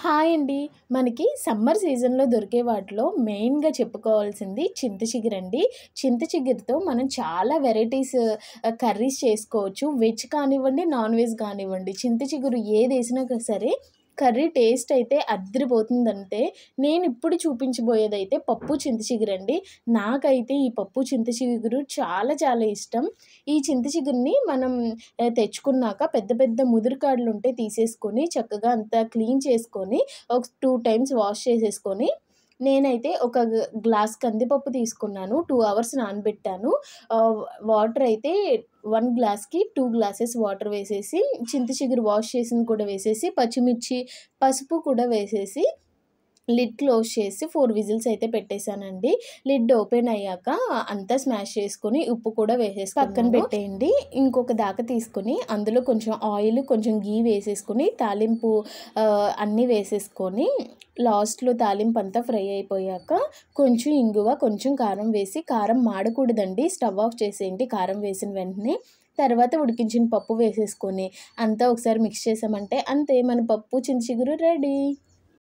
Hi అండి. మనకి summer సీజన్‌లో దొరికే వాటిలో మెయిన్‌గా చెప్పుకోవాల్సింది చింత చిగురండి. చింత చిగురుతో మనం చాలా వెరైటీస్ కర్రీస్ చేసుకోవచ్చు. వెజ్ కానివ్వండి, నాన్ వెజ్ కానివ్వండి. చింత చిగురు ఏదేసినా సరే కర్రీ టేస్ట్ అయితే అద్దిరిపోతుందంటే, నేనిప్పుడు చూపించబోయేదైతే పప్పు చింత చిగురండి. నాకైతే ఈ పప్పు చింత చిగురు చాలా చాలా ఇష్టం. ఈ చింత చిగురిని మనం తెచ్చుకున్నాక పెద్ద పెద్ద ముదురుకాడలుంటే తీసేసుకొని, చక్కగా అంతా క్లీన్ చేసుకొని, ఒక 2 టైమ్స్ వాష్ చేసేసుకొని, నేనైతే ఒక గ్లాస్ కందిపప్పు తీసుకున్నాను. 2 అవర్స్ నానబెట్టాను. ఆహ్, వాటర్ అయితే 1 గ్లాస్‌కి 2 గ్లాసెస్ వాటర్ వేసేసి, చింత చిగురు వాష్ చేసింది కూడా వేసేసి, పచ్చిమిర్చి, పసుపు కూడా వేసేసి లిడ్ క్లోజ్ చేసి 4 విజిల్స్ అయితే పెట్టేసానండి. లిడ్ ఓపెన్ అయ్యాక అంతా స్మాష్ చేసుకొని, ఉప్పు కూడా వేసేసుకున్నాను. పక్కన పెట్టేయండి. ఇంకొక దాక తీసుకొని అందులో కొంచెం ఆయిల్, కొంచెం ఘీ వేసేసుకొని తాలింపు అన్నీ వేసేసుకొని లాస్ట్‌లో తాలింపంతా ఫ్రై అయిపోయాక కొంచెం ఇంగువ, కొంచెం కారం వేసి, కారం మాడకూడదండి. స్టవ్ ఆఫ్ చేసేయండి కారం వేసిన వెంటనే. తర్వాత ఉడికించిన పప్పు వేసేసుకొని అంతా ఒకసారి మిక్స్ చేసామంటే అంతే, మన పప్పు చింత చిగురు రెడీ.